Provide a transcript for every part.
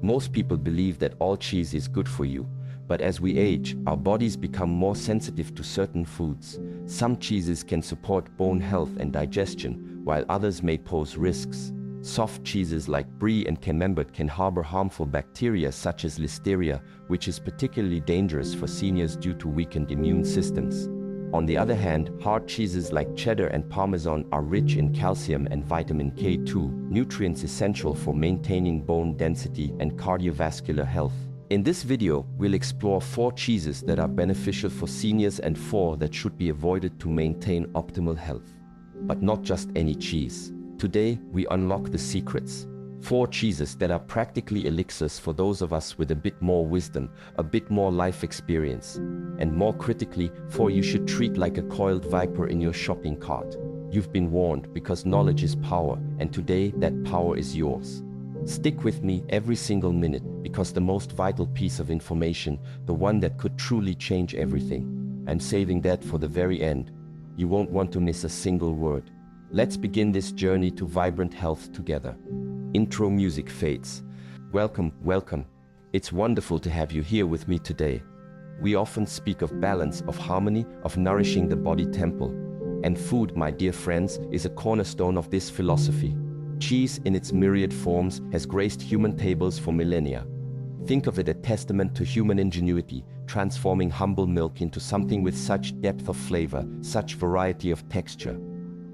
Most people believe that all cheese is good for you, but as we age, our bodies become more sensitive to certain foods. Some cheeses can support bone health and digestion, while others may pose risks. Soft cheeses like brie and camembert can harbor harmful bacteria such as listeria, which is particularly dangerous for seniors due to weakened immune systems. On the other hand, hard cheeses like cheddar and parmesan are rich in calcium and vitamin K2, nutrients essential for maintaining bone density and cardiovascular health. In this video, we'll explore 4 cheeses that are beneficial for seniors and 4 that should be avoided to maintain optimal health. But not just any cheese. Today, we unlock the secrets. 4 cheeses that are practically elixirs for those of us with a bit more wisdom, a bit more life experience. And more critically, 4 you should treat like a coiled viper in your shopping cart. You've been warned because knowledge is power, and today that power is yours. Stick with me every single minute, because the most vital piece of information, the one that could truly change everything, I'm saving that for the very end. You won't want to miss a single word. Let's begin this journey to vibrant health together. Intro music fades. Welcome, welcome. It's wonderful to have you here with me today. We often speak of balance, of harmony, of nourishing the body temple. And food, my dear friends, is a cornerstone of this philosophy. Cheese in its myriad forms has graced human tables for millennia. Think of it as a testament to human ingenuity, transforming humble milk into something with such depth of flavor, such variety of texture.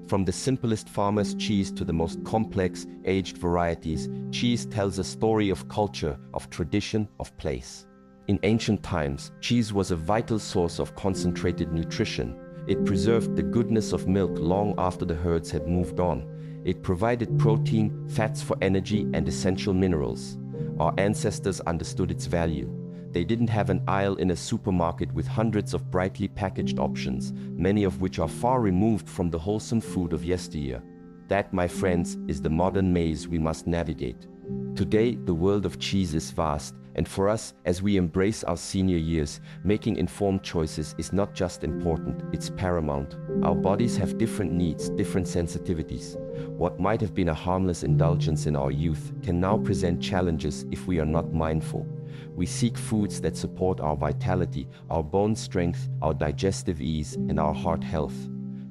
From the simplest farmer's cheese to the most complex, aged varieties, cheese tells a story of culture, of tradition, of place. In ancient times, cheese was a vital source of concentrated nutrition. It preserved the goodness of milk long after the herds had moved on. It provided protein, fats for energy, and essential minerals. Our ancestors understood its value. They didn't have an aisle in a supermarket with hundreds of brightly packaged options, many of which are far removed from the wholesome food of yesteryear. That, my friends, is the modern maze we must navigate. Today, the world of cheese is vast, and for us, as we embrace our senior years, making informed choices is not just important, it's paramount. Our bodies have different needs, different sensitivities. What might have been a harmless indulgence in our youth can now present challenges if we are not mindful. We seek foods that support our vitality, our bone strength, our digestive ease, and our heart health.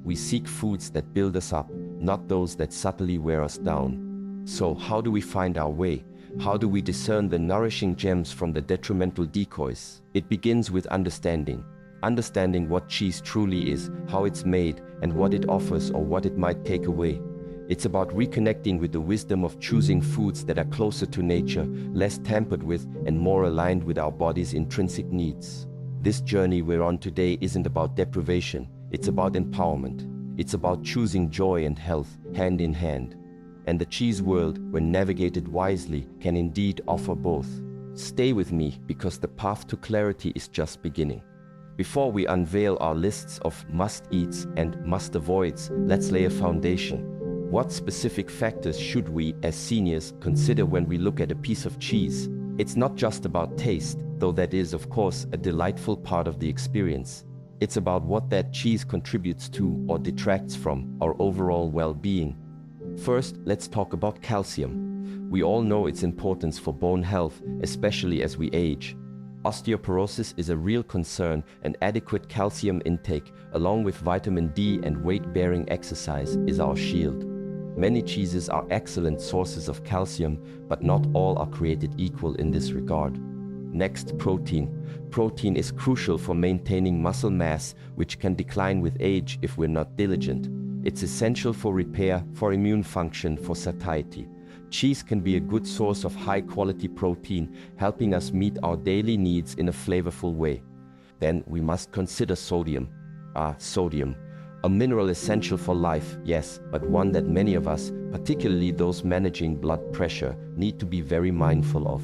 We seek foods that build us up, not those that subtly wear us down. So, how do we find our way? How do we discern the nourishing gems from the detrimental decoys? It begins with understanding. Understanding what cheese truly is, how it's made, and what it offers or what it might take away. It's about reconnecting with the wisdom of choosing foods that are closer to nature, less tampered with, and more aligned with our body's intrinsic needs. This journey we're on today isn't about deprivation, it's about empowerment. It's about choosing joy and health, hand in hand. And the cheese world, when navigated wisely, can indeed offer both. Stay with me, because the path to clarity is just beginning. Before we unveil our lists of must-eats and must-avoids, let's lay a foundation. What specific factors should we, as seniors, consider when we look at a piece of cheese? It's not just about taste, though that is, of course, a delightful part of the experience. It's about what that cheese contributes to or detracts from our overall well-being. First, let's talk about calcium. We all know its importance for bone health, especially as we age. Osteoporosis is a real concern, and adequate calcium intake, along with vitamin D and weight-bearing exercise, is our shield. Many cheeses are excellent sources of calcium, but not all are created equal in this regard. Next, protein. Protein is crucial for maintaining muscle mass, which can decline with age if we're not diligent. It's essential for repair, for immune function, for satiety. Cheese can be a good source of high-quality protein, helping us meet our daily needs in a flavorful way. Then we must consider sodium. Sodium. A mineral essential for life, yes, but one that many of us, particularly those managing blood pressure, need to be very mindful of.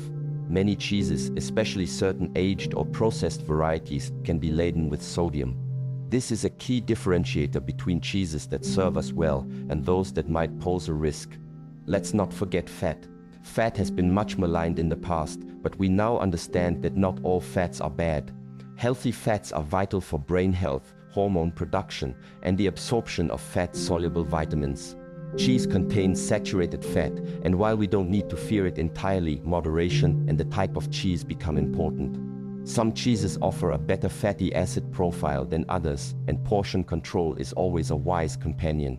Many cheeses, especially certain aged or processed varieties, can be laden with sodium. This is a key differentiator between cheeses that serve us well and those that might pose a risk. Let's not forget fat. Fat has been much maligned in the past, but we now understand that not all fats are bad. Healthy fats are vital for brain health, hormone production, and the absorption of fat-soluble vitamins. Cheese contains saturated fat, and while we don't need to fear it entirely, moderation and the type of cheese become important. Some cheeses offer a better fatty acid profile than others, and portion control is always a wise companion.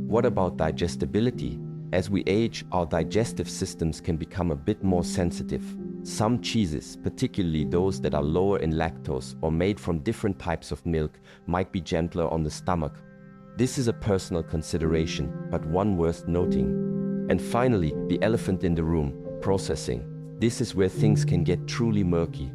What about digestibility? As we age, our digestive systems can become a bit more sensitive. Some cheeses, particularly those that are lower in lactose or made from different types of milk, might be gentler on the stomach. This is a personal consideration, but one worth noting. And finally, the elephant in the room, processing. This is where things can get truly murky.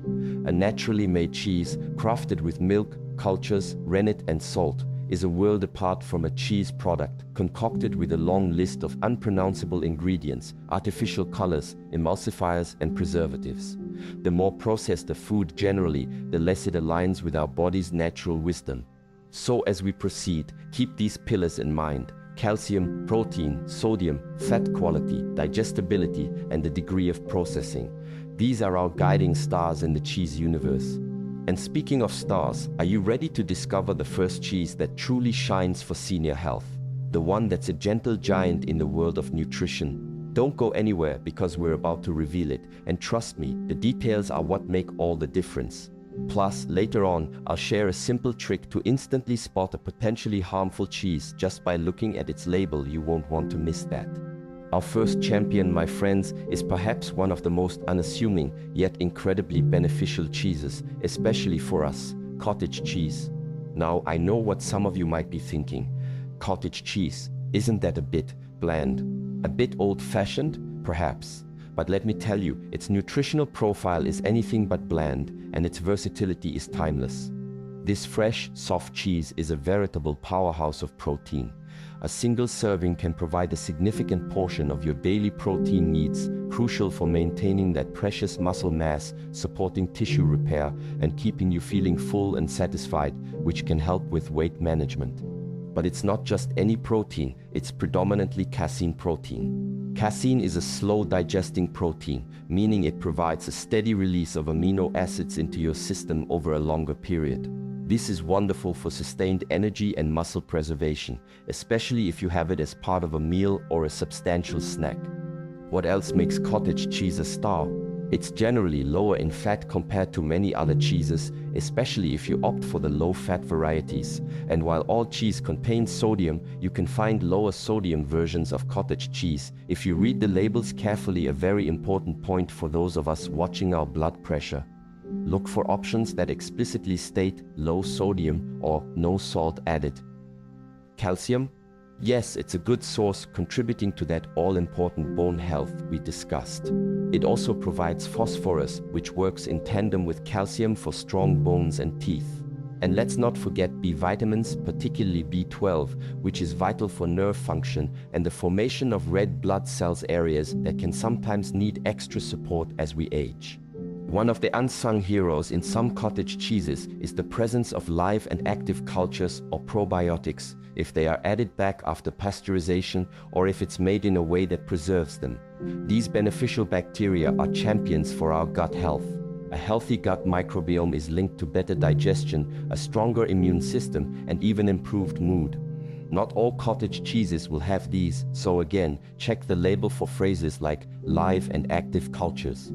A naturally made cheese, crafted with milk, cultures, rennet and salt, is a world apart from a cheese product, concocted with a long list of unpronounceable ingredients, artificial colors, emulsifiers and preservatives. The more processed the food generally, the less it aligns with our body's natural wisdom. So as we proceed, keep these pillars in mind: calcium, protein, sodium, fat quality, digestibility, and the degree of processing. These are our guiding stars in the cheese universe. And speaking of stars, are you ready to discover the first cheese that truly shines for senior health? The one that's a gentle giant in the world of nutrition. Don't go anywhere, because we're about to reveal it, and trust me, the details are what make all the difference. Plus, later on, I'll share a simple trick to instantly spot a potentially harmful cheese just by looking at its label. You won't want to miss that. Our first champion, my friends, is perhaps one of the most unassuming yet incredibly beneficial cheeses, especially for us: cottage cheese. Now, I know what some of you might be thinking. Cottage cheese, isn't that a bit bland? A bit old-fashioned? Perhaps. But let me tell you, its nutritional profile is anything but bland, and its versatility is timeless. This fresh, soft cheese is a veritable powerhouse of protein. A single serving can provide a significant portion of your daily protein needs, crucial for maintaining that precious muscle mass, supporting tissue repair, and keeping you feeling full and satisfied, which can help with weight management. But it's not just any protein, it's predominantly casein protein. Casein is a slow-digesting protein, meaning it provides a steady release of amino acids into your system over a longer period. This is wonderful for sustained energy and muscle preservation, especially if you have it as part of a meal or a substantial snack. What else makes cottage cheese a star? It's generally lower in fat compared to many other cheeses, especially if you opt for the low-fat varieties. And while all cheese contains sodium, you can find lower sodium versions of cottage cheese if you read the labels carefully. A very important point for those of us watching our blood pressure. Look for options that explicitly state low sodium or no salt added. Calcium? Yes, it's a good source, contributing to that all-important bone health we discussed. It also provides phosphorus, which works in tandem with calcium for strong bones and teeth. And let's not forget B vitamins, particularly B12, which is vital for nerve function and the formation of red blood cells, areas that can sometimes need extra support as we age. One of the unsung heroes in some cottage cheeses is the presence of live and active cultures or probiotics, if they are added back after pasteurization or if it's made in a way that preserves them. These beneficial bacteria are champions for our gut health. A healthy gut microbiome is linked to better digestion, a stronger immune system, and even improved mood. Not all cottage cheeses will have these, so again, check the label for phrases like live and active cultures.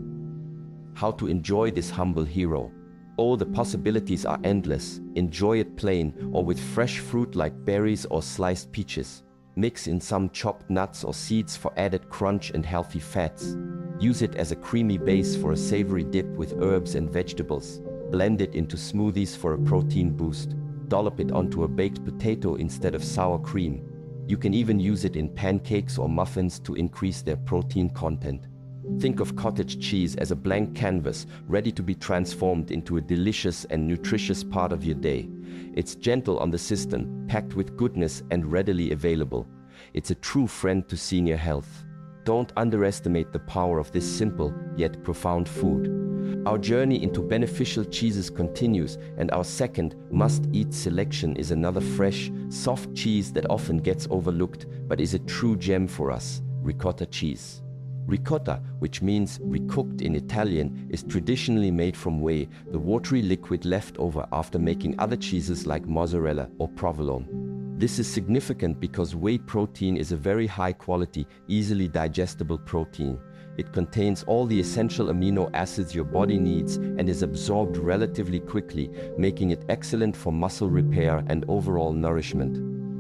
How to enjoy this humble hero? Oh, the possibilities are endless. Enjoy it plain or with fresh fruit like berries or sliced peaches. Mix in some chopped nuts or seeds for added crunch and healthy fats. Use it as a creamy base for a savory dip with herbs and vegetables. Blend it into smoothies for a protein boost. Dollop it onto a baked potato instead of sour cream. You can even use it in pancakes or muffins to increase their protein content. Think of cottage cheese as a blank canvas, ready to be transformed into a delicious and nutritious part of your day. It's gentle on the system, packed with goodness, and readily available. It's a true friend to senior health. Don't underestimate the power of this simple yet profound food. Our journey into beneficial cheeses continues, and our second must-eat selection is another fresh, soft cheese that often gets overlooked but is a true gem for us: ricotta cheese. Ricotta, which means recooked in Italian, is traditionally made from whey, the watery liquid left over after making other cheeses like mozzarella or provolone. This is significant because whey protein is a very high-quality, easily digestible protein. It contains all the essential amino acids your body needs and is absorbed relatively quickly, making it excellent for muscle repair and overall nourishment.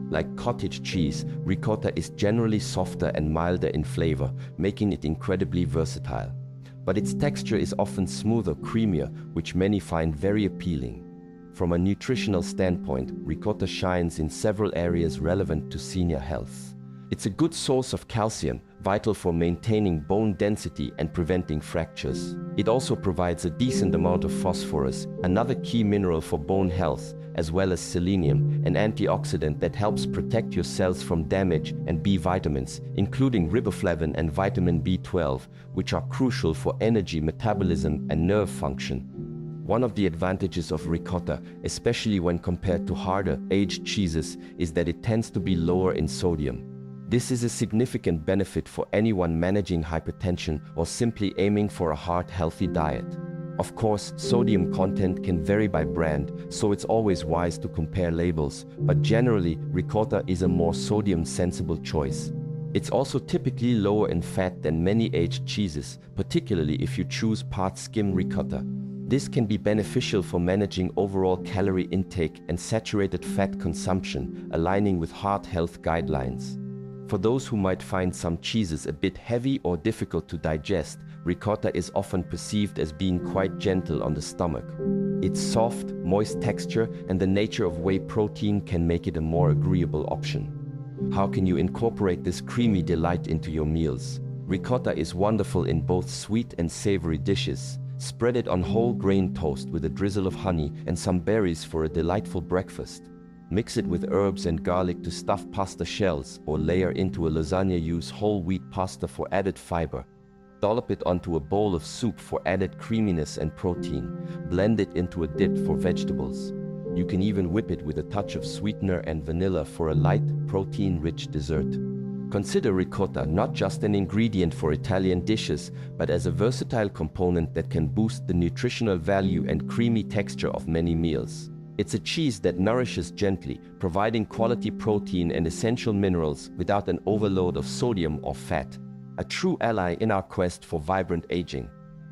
Like cottage cheese, ricotta is generally softer and milder in flavor, making it incredibly versatile. But its texture is often smoother, creamier, which many find very appealing. From a nutritional standpoint, ricotta shines in several areas relevant to senior health. It's a good source of calcium, vital for maintaining bone density and preventing fractures. It also provides a decent amount of phosphorus, another key mineral for bone health, as well as selenium, an antioxidant that helps protect your cells from damage, and B vitamins, including riboflavin and vitamin B12, which are crucial for energy, metabolism, and nerve function. One of the advantages of ricotta, especially when compared to harder, aged cheeses, is that it tends to be lower in sodium. This is a significant benefit for anyone managing hypertension or simply aiming for a heart-healthy diet. Of course, sodium content can vary by brand, so it's always wise to compare labels, but generally, ricotta is a more sodium-sensible choice. It's also typically lower in fat than many aged cheeses, particularly if you choose part-skim ricotta. This can be beneficial for managing overall calorie intake and saturated fat consumption, aligning with heart health guidelines. For those who might find some cheeses a bit heavy or difficult to digest, ricotta is often perceived as being quite gentle on the stomach. Its soft, moist texture and the nature of whey protein can make it a more agreeable option. How can you incorporate this creamy delight into your meals? Ricotta is wonderful in both sweet and savory dishes. Spread it on whole grain toast with a drizzle of honey and some berries for a delightful breakfast. Mix it with herbs and garlic to stuff pasta shells or layer into a lasagna. Use whole wheat pasta for added fiber. Dollop it onto a bowl of soup for added creaminess and protein. Blend it into a dip for vegetables. You can even whip it with a touch of sweetener and vanilla for a light, protein-rich dessert. Consider ricotta not just an ingredient for Italian dishes, but as a versatile component that can boost the nutritional value and creamy texture of many meals. It's a cheese that nourishes gently, providing quality protein and essential minerals without an overload of sodium or fat. A true ally in our quest for vibrant aging.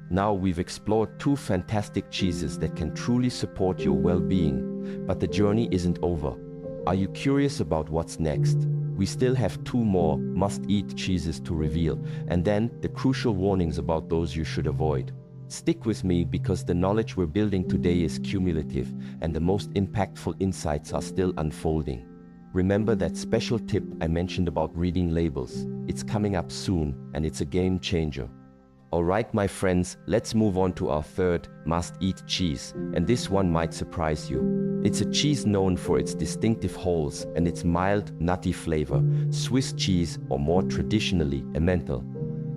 Now we've explored two fantastic cheeses that can truly support your well-being, but the journey isn't over. Are you curious about what's next? We still have two more must-eat cheeses to reveal, and then the crucial warnings about those you should avoid. Stick with me because the knowledge we're building today is cumulative, and the most impactful insights are still unfolding. Remember that special tip I mentioned about reading labels? It's coming up soon, and it's a game changer. Alright my friends, let's move on to our third must-eat cheese, and this one might surprise you. It's a cheese known for its distinctive holes and its mild, nutty flavor, Swiss cheese, or more traditionally, Emmental.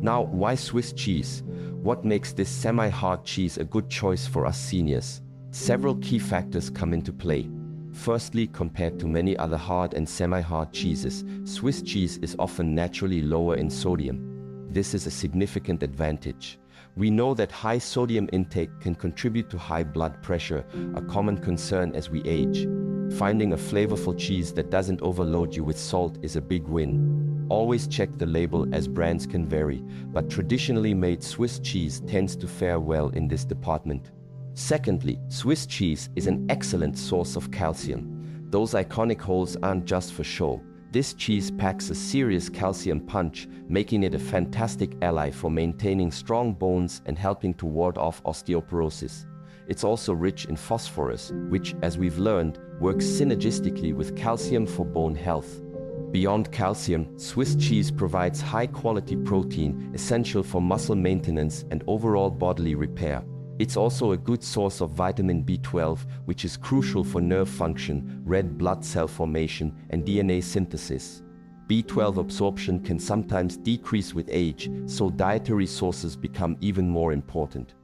Now, why Swiss cheese? What makes this semi-hard cheese a good choice for us seniors? Several key factors come into play. Firstly, compared to many other hard and semi-hard cheeses, Swiss cheese is often naturally lower in sodium. This is a significant advantage. We know that high sodium intake can contribute to high blood pressure, a common concern as we age. Finding a flavorful cheese that doesn't overload you with salt is a big win. Always check the label as brands can vary, but traditionally made Swiss cheese tends to fare well in this department. Secondly, Swiss cheese is an excellent source of calcium. Those iconic holes aren't just for show. This cheese packs a serious calcium punch, making it a fantastic ally for maintaining strong bones and helping to ward off osteoporosis. It's also rich in phosphorus, which, as we've learned, works synergistically with calcium for bone health. Beyond calcium, Swiss cheese provides high-quality protein essential for muscle maintenance and overall bodily repair. It's also a good source of vitamin B12, which is crucial for nerve function, red blood cell formation, and DNA synthesis. B12 absorption can sometimes decrease with age, so dietary sources become even more important.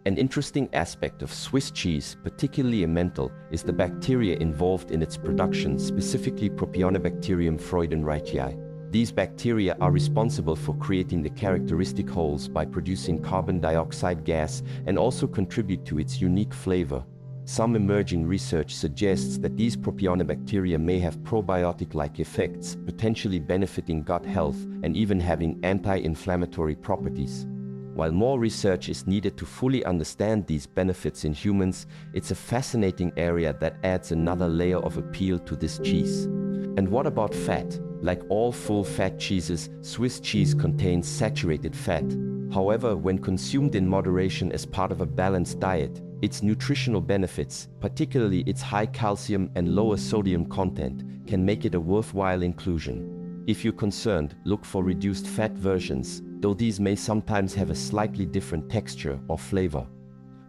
An interesting aspect of Swiss cheese, particularly Emmental, is the bacteria involved in its production, specifically Propionibacterium freudenreichii. These bacteria are responsible for creating the characteristic holes by producing carbon dioxide gas and also contribute to its unique flavor. Some emerging research suggests that these propionibacteria may have probiotic-like effects, potentially benefiting gut health and even having anti-inflammatory properties. While more research is needed to fully understand these benefits in humans, it's a fascinating area that adds another layer of appeal to this cheese. And what about fat? Like all full-fat cheeses, Swiss cheese contains saturated fat. However, when consumed in moderation as part of a balanced diet, its nutritional benefits, particularly its high calcium and lower sodium content, can make it a worthwhile inclusion. If you're concerned, look for reduced fat versions, though these may sometimes have a slightly different texture or flavor.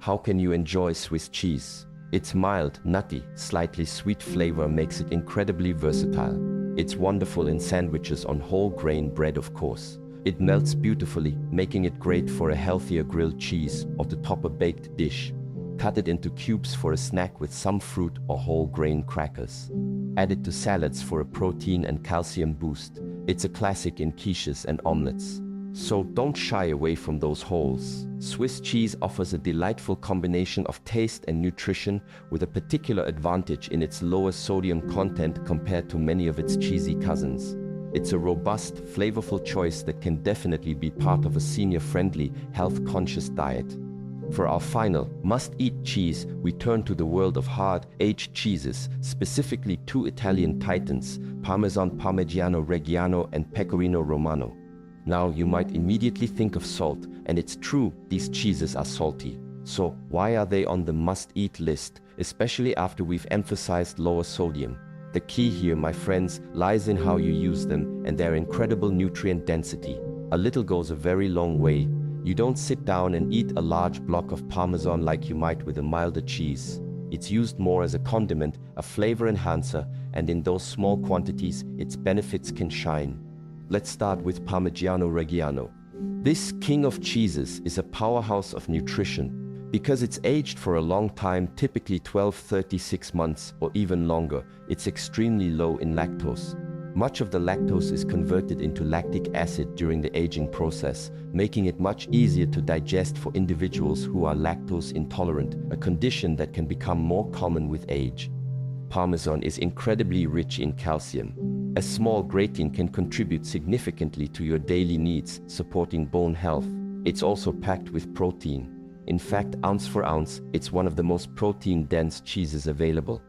How can you enjoy Swiss cheese? Its mild, nutty, slightly sweet flavor makes it incredibly versatile. It's wonderful in sandwiches on whole grain bread, of course. It melts beautifully, making it great for a healthier grilled cheese or to top a baked dish. Cut it into cubes for a snack with some fruit or whole grain crackers. Add it to salads for a protein and calcium boost. It's a classic in quiches and omelets. So don't shy away from those holes. Swiss cheese offers a delightful combination of taste and nutrition, with a particular advantage in its lower sodium content compared to many of its cheesy cousins. It's a robust, flavorful choice that can definitely be part of a senior-friendly, health-conscious diet. For our final, must-eat cheese, we turn to the world of hard-aged cheeses, specifically two Italian titans, Parmesan Parmigiano Reggiano and Pecorino Romano. Now, you might immediately think of salt, and it's true, these cheeses are salty. So, why are they on the must-eat list, especially after we've emphasized lower sodium? The key here, my friends, lies in how you use them and their incredible nutrient density. A little goes a very long way. You don't sit down and eat a large block of Parmesan like you might with a milder cheese. It's used more as a condiment, a flavor enhancer, and in those small quantities, its benefits can shine. Let's start with Parmigiano Reggiano. This king of cheeses is a powerhouse of nutrition. Because it's aged for a long time, typically 12-36 months or even longer, it's extremely low in lactose. Much of the lactose is converted into lactic acid during the aging process, making it much easier to digest for individuals who are lactose intolerant, a condition that can become more common with age. Parmesan is incredibly rich in calcium. A small grating can contribute significantly to your daily needs, supporting bone health. It's also packed with protein. In fact, ounce for ounce, it's one of the most protein-dense cheeses available.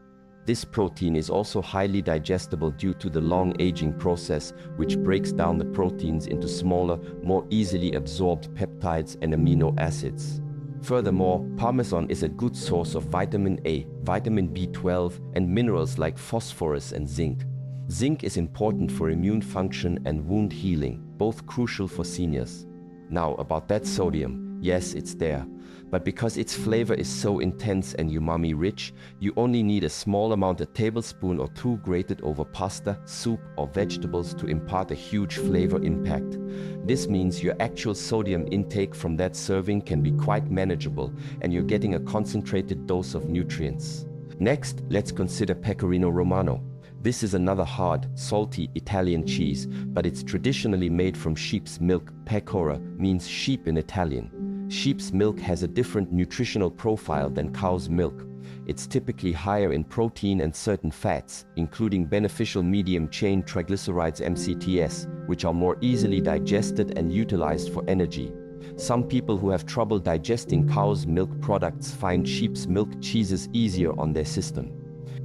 This protein is also highly digestible due to the long aging process, which breaks down the proteins into smaller, more easily absorbed peptides and amino acids. Furthermore, Parmesan is a good source of vitamin A, vitamin B12, and minerals like phosphorus and zinc. Zinc is important for immune function and wound healing, both crucial for seniors. Now, about that sodium, yes, it's there. But because its flavor is so intense and umami-rich, you only need a small amount, a tablespoon or two grated over pasta, soup, or vegetables to impart a huge flavor impact. This means your actual sodium intake from that serving can be quite manageable, and you're getting a concentrated dose of nutrients. Next, let's consider Pecorino Romano. This is another hard, salty Italian cheese, but it's traditionally made from sheep's milk. Pecora means sheep in Italian. Sheep's milk has a different nutritional profile than cow's milk. It's typically higher in protein and certain fats, including beneficial medium-chain triglycerides (MCTs), which are more easily digested and utilized for energy. Some people who have trouble digesting cow's milk products find sheep's milk cheeses easier on their system.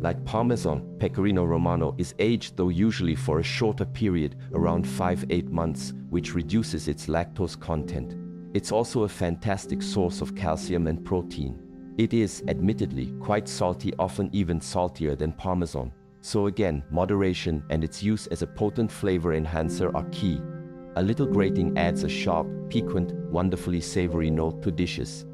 Like Parmesan, Pecorino Romano is aged, though usually for a shorter period, around 5-8 months, which reduces its lactose content. It's also a fantastic source of calcium and protein. It is, admittedly, quite salty, often even saltier than Parmesan. So again, moderation and its use as a potent flavor enhancer are key. A little grating adds a sharp, piquant, wonderfully savory note to dishes.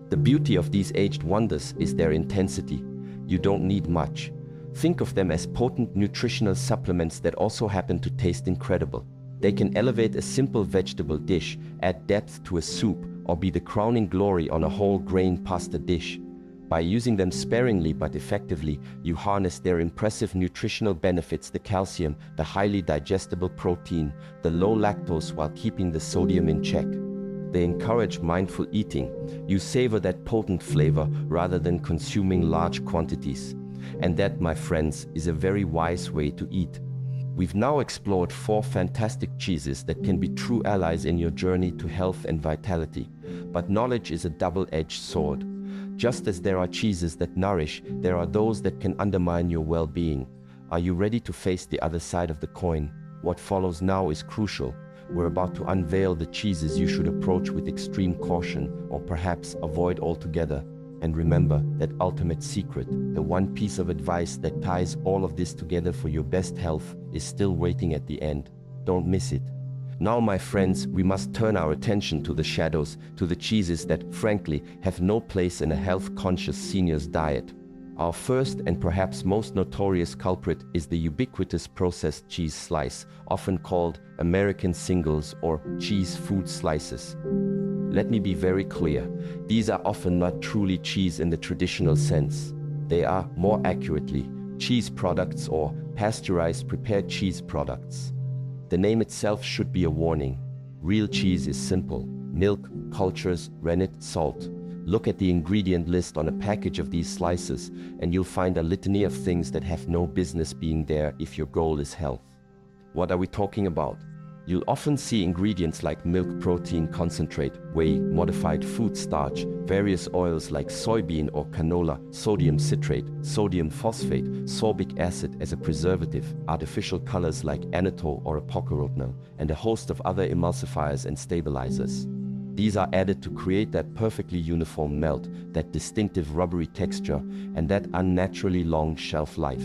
The beauty of these aged wonders is their intensity. You don't need much. Think of them as potent nutritional supplements that also happen to taste incredible. They can elevate a simple vegetable dish, add depth to a soup, or be the crowning glory on a whole grain pasta dish. By using them sparingly but effectively, you harness their impressive nutritional benefits: the calcium, the highly digestible protein, the low lactose, while keeping the sodium in check. They encourage mindful eating. You savor that potent flavor rather than consuming large quantities. And that, my friends, is a very wise way to eat. We've now explored 4 fantastic cheeses that can be true allies in your journey to health and vitality. But knowledge is a double-edged sword. Just as there are cheeses that nourish, there are those that can undermine your well-being. Are you ready to face the other side of the coin? What follows now is crucial. We're about to unveil the cheeses you should approach with extreme caution, or perhaps avoid altogether. And remember, that ultimate secret, the one piece of advice that ties all of this together for your best health, is still waiting at the end. Don't miss it. Now, my friends, we must turn our attention to the shadows, to the cheeses that, frankly, have no place in a health-conscious senior's diet. Our first and perhaps most notorious culprit is the ubiquitous processed cheese slice, often called American singles or cheese food slices. Let me be very clear, these are often not truly cheese in the traditional sense. They are, more accurately, cheese products or pasteurized prepared cheese products. The name itself should be a warning. Real cheese is simple: milk, cultures, rennet, salt. Look at the ingredient list on a package of these slices, and you'll find a litany of things that have no business being there if your goal is health. What are we talking about? You'll often see ingredients like milk protein concentrate, whey, modified food starch, various oils like soybean or canola, sodium citrate, sodium phosphate, sorbic acid as a preservative, artificial colors like annatto or apocarotinol, and a host of other emulsifiers and stabilizers. These are added to create that perfectly uniform melt, that distinctive rubbery texture, and that unnaturally long shelf life.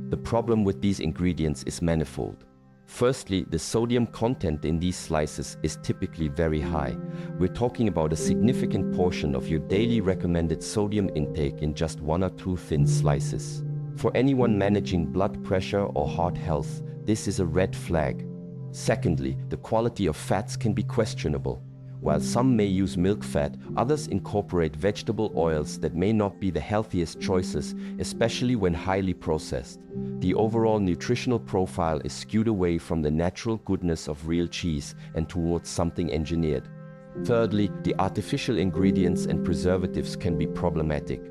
The problem with these ingredients is manifold. Firstly, the sodium content in these slices is typically very high. We're talking about a significant portion of your daily recommended sodium intake in just 1 or 2 thin slices. For anyone managing blood pressure or heart health, this is a red flag. Secondly, the quality of fats can be questionable. While some may use milk fat, others incorporate vegetable oils that may not be the healthiest choices, especially when highly processed. The overall nutritional profile is skewed away from the natural goodness of real cheese and towards something engineered. Thirdly, the artificial ingredients and preservatives can be problematic.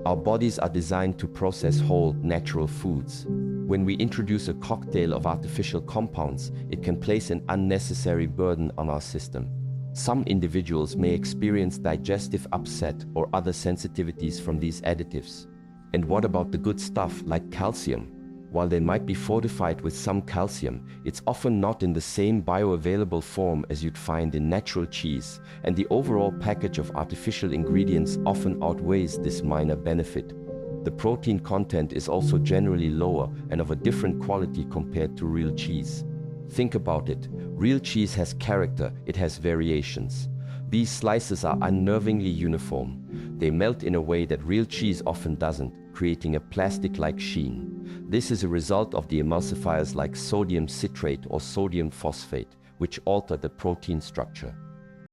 Our bodies are designed to process whole, natural foods. When we introduce a cocktail of artificial compounds, it can place an unnecessary burden on our system. Some individuals may experience digestive upset or other sensitivities from these additives. And what about the good stuff like calcium? While they might be fortified with some calcium, it's often not in the same bioavailable form as you'd find in natural cheese, and the overall package of artificial ingredients often outweighs this minor benefit. The protein content is also generally lower and of a different quality compared to real cheese. Think about it. Real cheese has character, it has variations. These slices are unnervingly uniform. They melt in a way that real cheese often doesn't, creating a plastic-like sheen. This is a result of the emulsifiers like sodium citrate or sodium phosphate, which alter the protein structure.